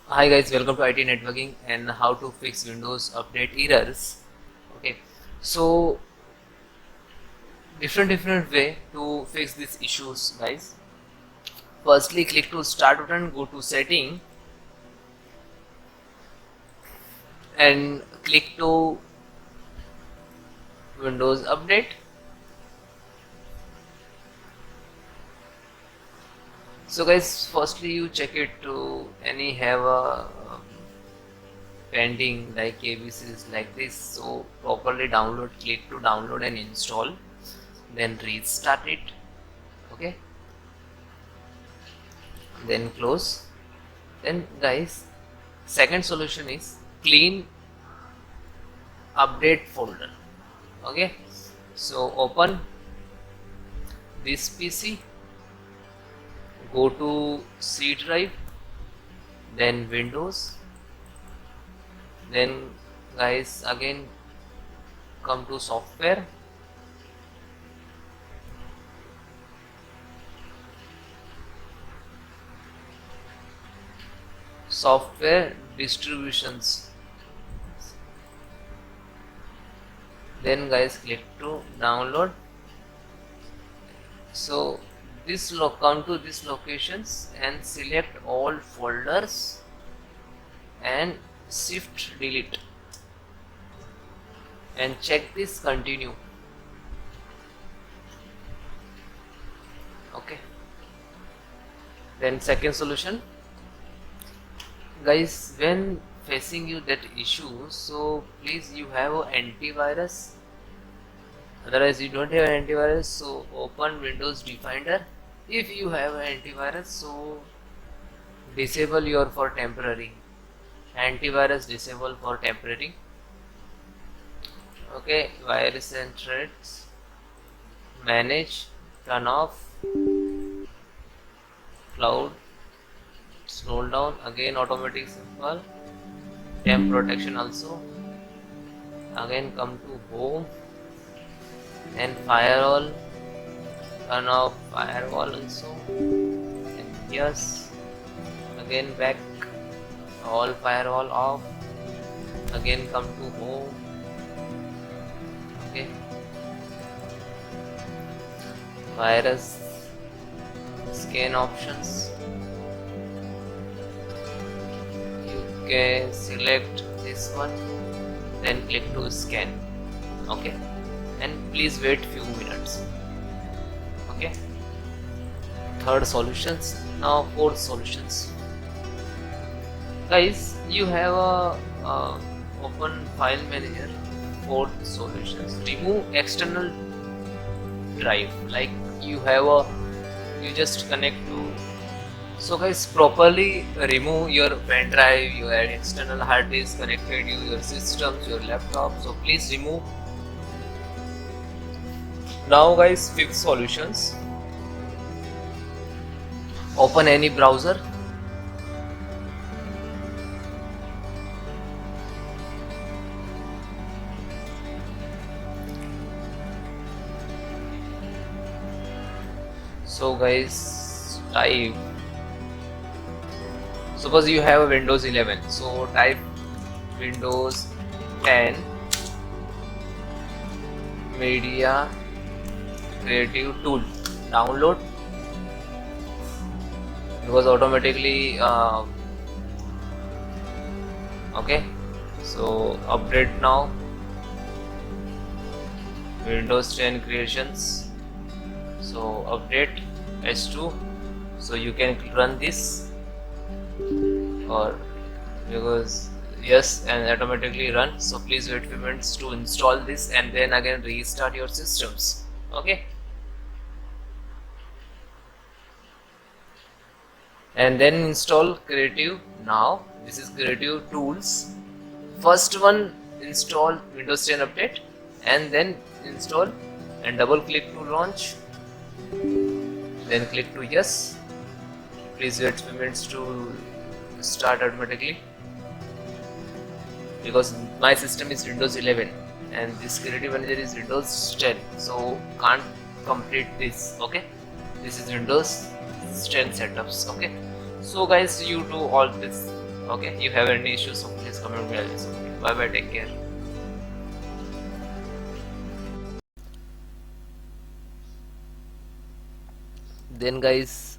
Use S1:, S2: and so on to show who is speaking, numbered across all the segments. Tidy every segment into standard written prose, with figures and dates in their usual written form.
S1: Hi guys, welcome to IT networking and how to fix Windows update errors. Okay, so different way to fix these issues, guys. Firstly, click to start button, go to setting and click to Windows update. So guys, firstly you check it to any have a pending like ABCs like this. So properly download, click to download and install, then restart it. Okay, then close. Then guys, second solution is clean update folder. Okay, so open this PC, go to C drive, then Windows, then guys again come to software, distributions, then guys click to download. So this come to these locations and select all folders and shift delete and check this continue. Okay, then second solution, guys, when facing you that issue, so please you have an antivirus. Otherwise you don't have an antivirus, so open Windows Defender. If you have an antivirus, so disable your for temporary antivirus, disable for temporary. Okay, virus and threats, manage, turn off, cloud, scroll down, again automatic simple, temp protection also, again come to home and firewall, turn off firewall also, and yes, again back, all firewall off, again come to home. Okay, virus scan options, you can select this one, then click to scan. Okay, and please wait few minutes. Okay, third solutions. Now fourth solutions, guys, you have a open file manager. Fourth solutions, remove external drive, like you have a, you just connect to, so guys properly remove your pen drive, your external hard disk connected, your systems, your laptop, so please remove. Now guys, fifth solutions, open any browser, so guys type, suppose you have a Windows 11, so type Windows 10 media creative tool, download, because automatically okay, so update now, Windows 10 creations, so update S2, so you can run this, or because yes, and automatically run, so please wait few minutes to install this and then again restart your systems. Okay, and then install creative. Now this is creative tools, first one install Windows 10 update and then install and double click to launch, then click to yes, please wait few minutes to start automatically, because my system is Windows 11 and this creative manager is Windows 10, so can't complete this. Okay, this is Windows 10 setups. Okay, so guys, you do all this Okay, you have any issues, so please comment me. I'll listen. Bye bye, take care. Then guys,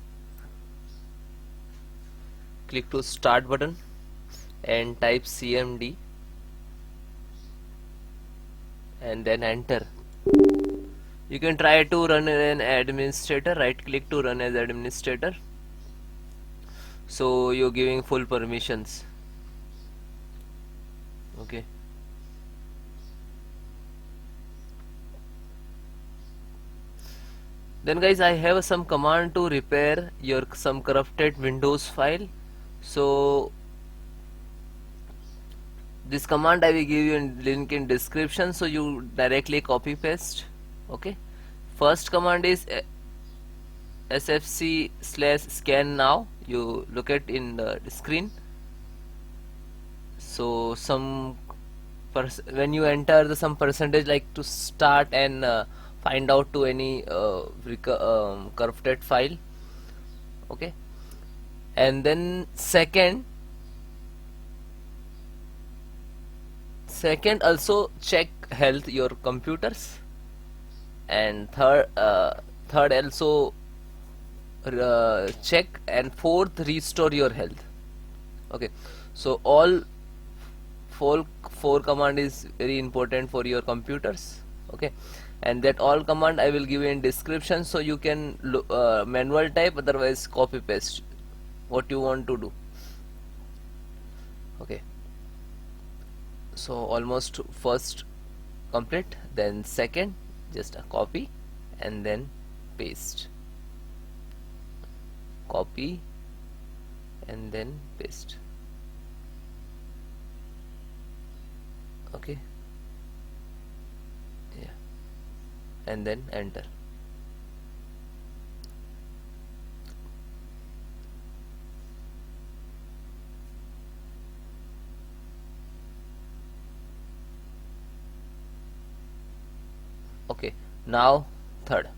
S1: click to start button and type CMD and then enter. You can try to run an administrator, right click to run as administrator, so you're giving full permissions. Okay, then guys, I have some command to repair your some corrupted Windows file. So this command I will give you in link in description, so you directly copy paste. Okay, first command is sfc/scannow. You look at in the screen. So some when you enter the some percentage like to start and find out to any corrupted file. Okay, and then second also check health your computers, and third also check, and fourth restore your health. Okay, so all four command is very important for your computers. Okay, and that all command I will give you in description, so you can manual type, otherwise copy paste what you want to do. Okay, so almost first complete, then second just a copy and then paste, copy and then paste. Okay, yeah, and then enter. Okay, now third.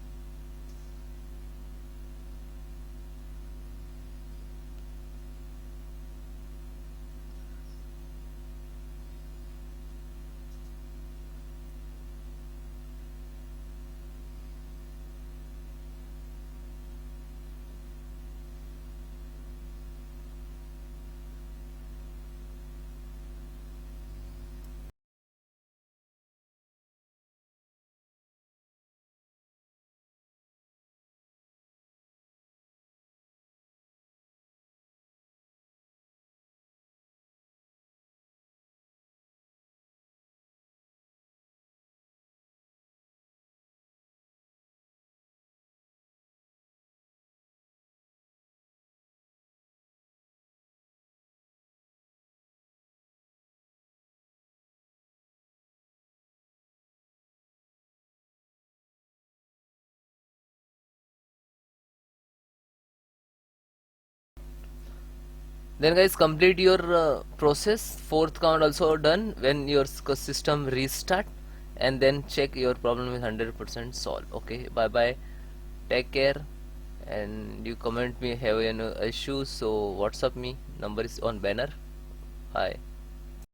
S1: Then guys, complete your process. Fourth count also done. When your system restart, and then check your problem is 100% solved. Okay, bye bye, take care, and you comment me have any issue, so WhatsApp me, number is on banner. Bye.